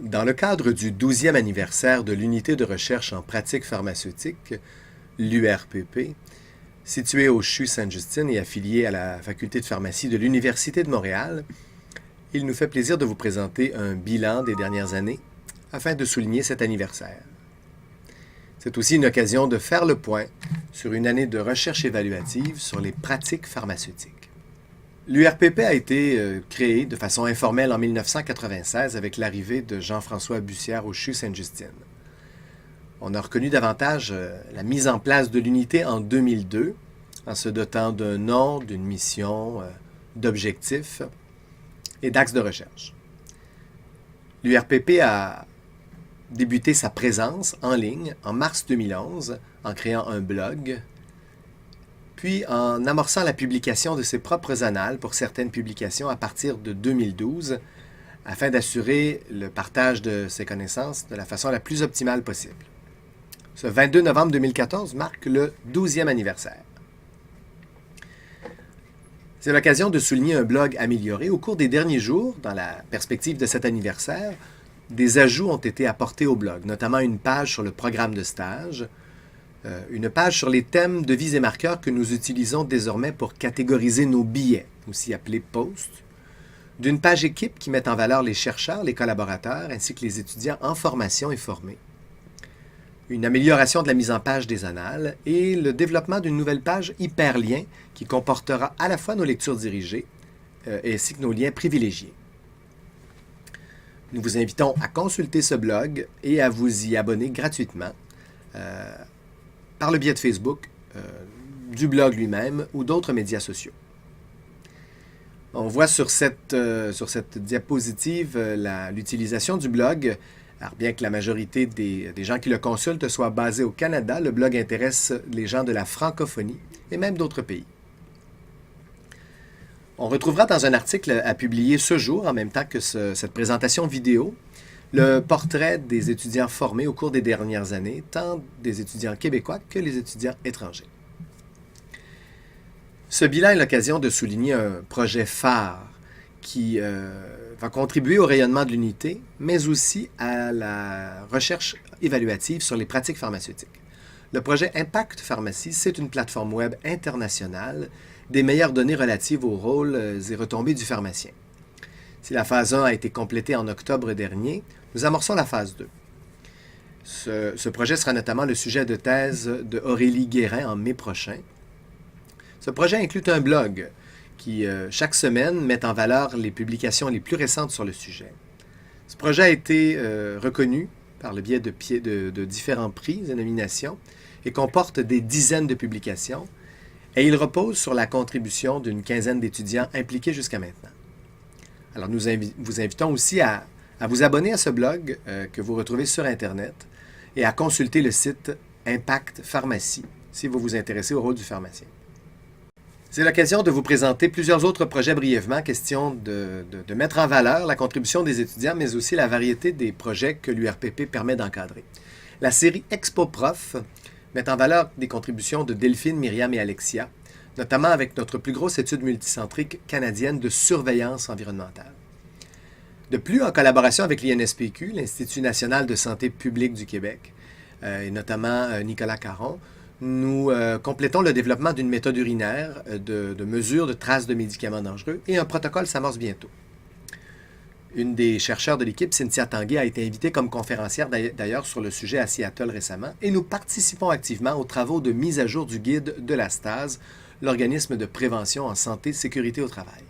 Dans le cadre du 12e anniversaire de l'unité de recherche en pratique pharmaceutique, l'URPP, située au CHU Sainte-Justine et affiliée à la faculté de pharmacie de l'Université de Montréal, il nous fait plaisir de vous présenter un bilan des dernières années afin de souligner cet anniversaire. C'est aussi une occasion de faire le point sur une année de recherche évaluative sur les pratiques pharmaceutiques. L'URPP a été créée de façon informelle en 1996 avec l'arrivée de Jean-François Bussière au CHU Sainte-Justine. On a reconnu davantage la mise en place de l'unité en 2002 en se dotant d'un nom, d'une mission, d'objectifs et d'axes de recherche. L'URPP a débuté sa présence en ligne en mars 2011 en créant un blog, puis en amorçant la publication de ses propres annales pour certaines publications à partir de 2012, afin d'assurer le partage de ses connaissances de la façon la plus optimale possible. Ce 22 novembre 2014 marque le 12e anniversaire. C'est l'occasion de souligner un blog amélioré. Au cours des derniers jours, dans la perspective de cet anniversaire, des ajouts ont été apportés au blog, notamment une page sur le programme de stage, une page sur les thèmes, devises et marqueurs que nous utilisons désormais pour catégoriser nos billets, aussi appelés posts, d'une page équipe qui met en valeur les chercheurs, les collaborateurs, ainsi que les étudiants en formation et formés, une amélioration de la mise en page des annales et le développement d'une nouvelle page hyperlien qui comportera à la fois nos lectures dirigées ainsi que nos liens privilégiés. Nous vous invitons à consulter ce blog et à vous y abonner gratuitement par le biais de Facebook, du blog lui-même ou d'autres médias sociaux. On voit sur cette diapositive l'utilisation du blog. Alors, bien que la majorité des gens qui le consultent soient basés au Canada, le blog intéresse les gens de la francophonie et même d'autres pays. On retrouvera dans un article à publier ce jour, en même temps que cette présentation vidéo, le portrait des étudiants formés au cours des dernières années, tant des étudiants québécois que les étudiants étrangers. Ce bilan est l'occasion de souligner un projet phare qui va contribuer au rayonnement de l'unité, mais aussi à la recherche évaluative sur les pratiques pharmaceutiques. Le projet Impact Pharmacie, c'est une plateforme web internationale des meilleures données relatives aux rôles et retombées du pharmacien. Si la phase 1 a été complétée en octobre dernier, nous amorçons la phase 2. Ce projet sera notamment le sujet de thèse de Aurélie Guérin en mai prochain. Ce projet inclut un blog qui, chaque semaine, met en valeur les publications les plus récentes sur le sujet. Ce projet a été reconnu par le biais de différents prix et nominations et comporte des dizaines de publications, et il repose sur la contribution d'une quinzaine d'étudiants impliqués jusqu'à maintenant. Alors, nous vous invitons aussi à vous abonner à ce blog que vous retrouvez sur Internet et à consulter le site Impact Pharmacie si vous vous intéressez au rôle du pharmacien. C'est l'occasion de vous présenter plusieurs autres projets brièvement, question de mettre en valeur la contribution des étudiants, mais aussi la variété des projets que l'URPP permet d'encadrer. La série Expo Prof met en valeur des contributions de Delphine, Myriam et Alexia, notamment avec notre plus grosse étude multicentrique canadienne de surveillance environnementale. De plus, en collaboration avec l'INSPQ, l'Institut national de santé publique du Québec, et notamment Nicolas Caron, nous complétons le développement d'une méthode urinaire de mesure de traces de médicaments dangereux et un protocole s'amorce bientôt. Une des chercheurs de l'équipe, Cynthia Tanguay, a été invitée comme conférencière d'ailleurs sur le sujet à Seattle récemment et nous participons activement aux travaux de mise à jour du guide de la STAS, l'organisme de prévention en santé et sécurité au travail.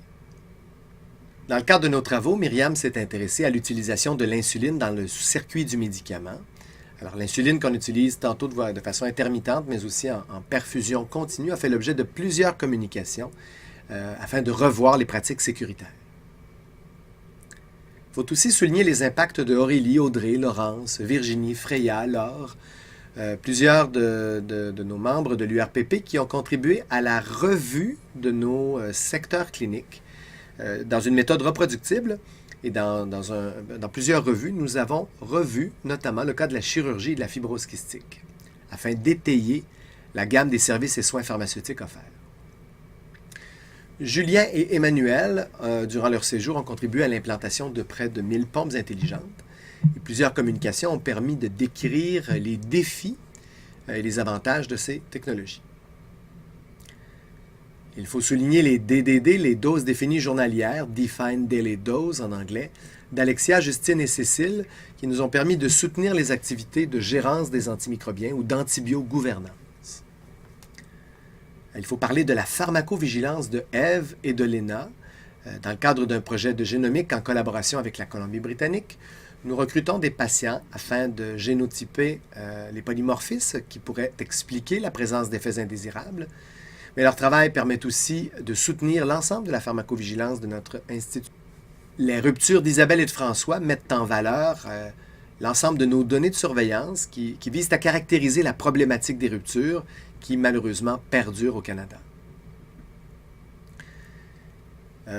Dans le cadre de nos travaux, Myriam s'est intéressée à l'utilisation de l'insuline dans le circuit du médicament. Alors, l'insuline qu'on utilise tantôt de façon intermittente, mais aussi en perfusion continue, a fait l'objet de plusieurs communications afin de revoir les pratiques sécuritaires. Il faut aussi souligner les impacts de Aurélie, Audrey, Laurence, Virginie, Freya, Laure, plusieurs de nos membres de l'URPP qui ont contribué à la revue de nos secteurs cliniques dans une méthode reproductible. Et dans plusieurs revues, nous avons revu notamment le cas de la chirurgie et de la fibrose kystique, afin d'étayer la gamme des services et soins pharmaceutiques offerts. Julien et Emmanuel, durant leur séjour, ont contribué à l'implantation de près de 1000 pompes intelligentes. Et plusieurs communications ont permis de décrire les défis et les avantages de ces technologies. Il faut souligner les DDD, les doses définies journalières, Defined Daily Dose en anglais, d'Alexia, Justine et Cécile, qui nous ont permis de soutenir les activités de gérance des antimicrobiens ou d'antibiogouvernance. Il faut parler de la pharmacovigilance de Eve et de Lena. Dans le cadre d'un projet de génomique en collaboration avec la Colombie-Britannique, nous recrutons des patients afin de génotyper les polymorphismes qui pourraient expliquer la présence d'effets indésirables. Mais leur travail permet aussi de soutenir l'ensemble de la pharmacovigilance de notre institut. Les ruptures d'Isabelle et de François mettent en valeur l'ensemble de nos données de surveillance qui visent à caractériser la problématique des ruptures qui malheureusement perdurent au Canada.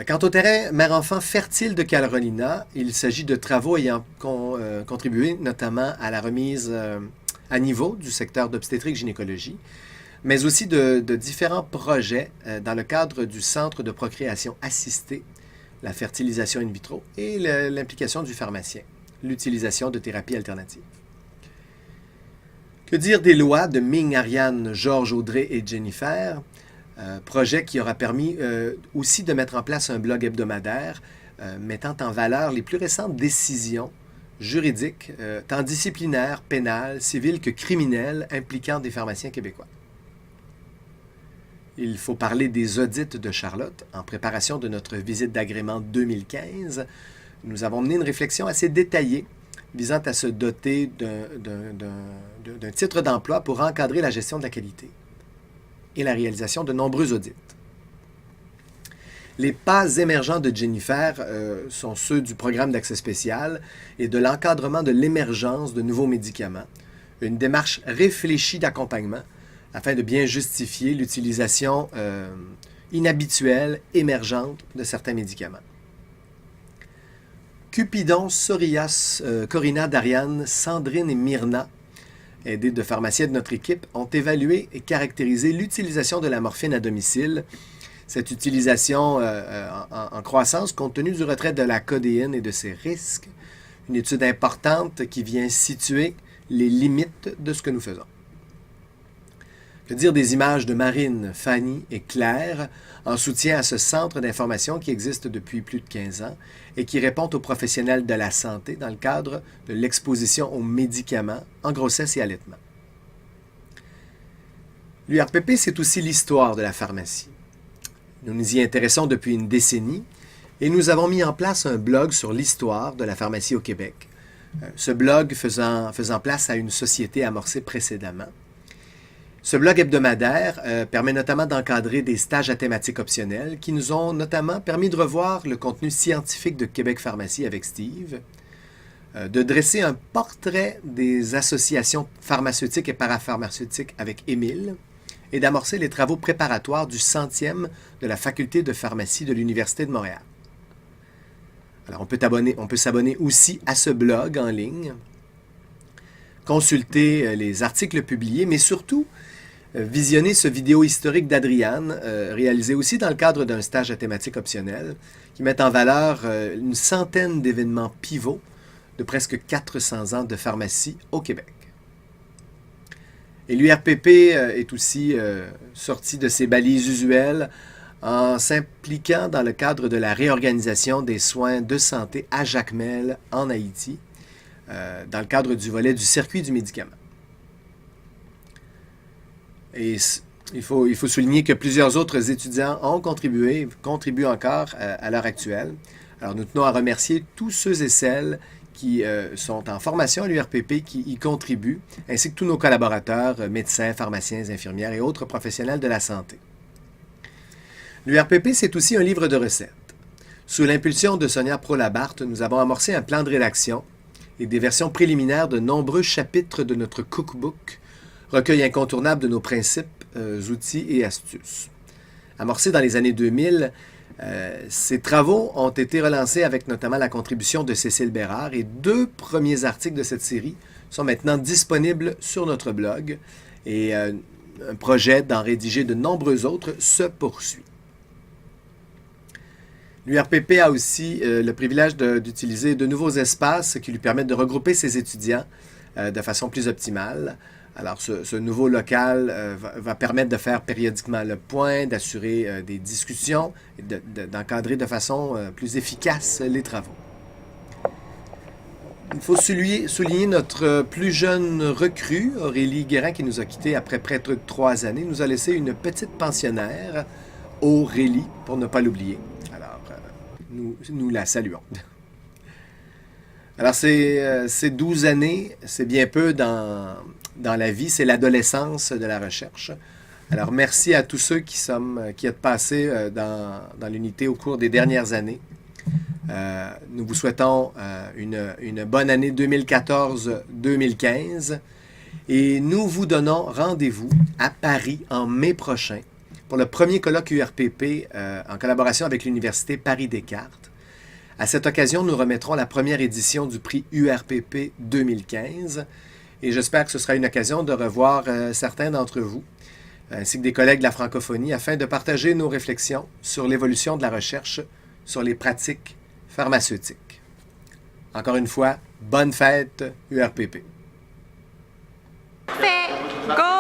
Quant au terrain mère-enfant fertile de Carolina, il s'agit de travaux ayant contribué notamment à la remise à niveau du secteur d'obstétrique-gynécologie, mais aussi de différents projets dans le cadre du Centre de procréation assistée, la fertilisation in vitro et l'implication du pharmacien, l'utilisation de thérapies alternatives. Que dire des lois de Ming, Ariane, Georges, Audrey et Jennifer, projet qui aura permis aussi de mettre en place un blog hebdomadaire mettant en valeur les plus récentes décisions juridiques, tant disciplinaires, pénales, civiles que criminelles, impliquant des pharmaciens québécois. Il faut parler des audits de Charlotte. En préparation de notre visite d'agrément 2015, nous avons mené une réflexion assez détaillée visant à se doter d'un titre d'emploi pour encadrer la gestion de la qualité et la réalisation de nombreux audits. Les pas émergents de Jennifer sont ceux du programme d'accès spécial et de l'encadrement de l'émergence de nouveaux médicaments, une démarche réfléchie d'accompagnement afin de bien justifier l'utilisation inhabituelle, émergente de certains médicaments. Cupidon, Sorias, Corinna, Dariane, Sandrine et Myrna, aidées de pharmaciens de notre équipe, ont évalué et caractérisé l'utilisation de la morphine à domicile. Cette utilisation en croissance compte tenu du retrait de la codéine et de ses risques. Une étude importante qui vient situer les limites de ce que nous faisons. Que dire des images de Marine, Fanny et Claire en soutien à ce centre d'information qui existe depuis plus de 15 ans et qui répond aux professionnels de la santé dans le cadre de l'exposition aux médicaments en grossesse et allaitement. L'URPP, c'est aussi l'histoire de la pharmacie. Nous nous y intéressons depuis une décennie et nous avons mis en place un blog sur l'histoire de la pharmacie au Québec. Ce blog faisant place à une société amorcée précédemment. Ce blog hebdomadaire permet notamment d'encadrer des stages à thématiques optionnelles qui nous ont notamment permis de revoir le contenu scientifique de Québec Pharmacie avec Steve, de dresser un portrait des associations pharmaceutiques et parapharmaceutiques avec Émile et d'amorcer les travaux préparatoires du 100e de la Faculté de pharmacie de l'Université de Montréal. Alors, on peut s'abonner aussi à ce blog en ligne, consulter les articles publiés, mais surtout visionner ce vidéo historique d'Adriane, réalisé aussi dans le cadre d'un stage à thématique optionnelle, qui met en valeur une centaine d'événements pivots de presque 400 ans de pharmacie au Québec. Et l'URPP est aussi sorti de ses balises usuelles en s'impliquant dans le cadre de la réorganisation des soins de santé à Jacmel en Haïti, dans le cadre du volet du circuit du médicament. Et il faut souligner que plusieurs autres étudiants ont contribuent encore à l'heure actuelle. Alors nous tenons à remercier tous ceux et celles qui sont en formation à l'URPP, qui y contribuent, ainsi que tous nos collaborateurs, médecins, pharmaciens, infirmières et autres professionnels de la santé. L'URPP, c'est aussi un livre de recettes. Sous l'impulsion de Sonia Pro-Labarthe, nous avons amorcé un plan de rédaction et des versions préliminaires de nombreux chapitres de notre cookbook, recueil incontournable de nos principes, outils et astuces. Amorcé dans les années 2000, ces travaux ont été relancés avec notamment la contribution de Cécile Bérard et 2 premiers articles de cette série sont maintenant disponibles sur notre blog et un projet d'en rédiger de nombreux autres se poursuit. L'URPP a aussi le privilège d'utiliser de nouveaux espaces qui lui permettent de regrouper ses étudiants de façon plus optimale. Alors, ce nouveau local va permettre de faire périodiquement le point, d'assurer des discussions, et d'encadrer de façon plus efficace les travaux. Il faut souligner notre plus jeune recrue, Aurélie Guérin, qui nous a quittés après près de 3 années, nous a laissé une petite pensionnaire, Aurélie, pour ne pas l'oublier. Alors, nous la saluons. Alors, ces 12 années, c'est bien peu dans la vie, c'est l'adolescence de la recherche. Alors, merci à tous ceux qui êtes passés dans l'unité au cours des dernières années. Nous vous souhaitons une bonne année 2014-2015 et nous vous donnons rendez-vous à Paris en mai prochain pour le premier colloque URPP en collaboration avec l'Université Paris-Descartes. À cette occasion, nous remettrons la première édition du prix URPP 2015 et j'espère que ce sera une occasion de revoir certains d'entre vous ainsi que des collègues de la francophonie afin de partager nos réflexions sur l'évolution de la recherche sur les pratiques pharmaceutiques. Encore une fois, bonne fête URPP. Go!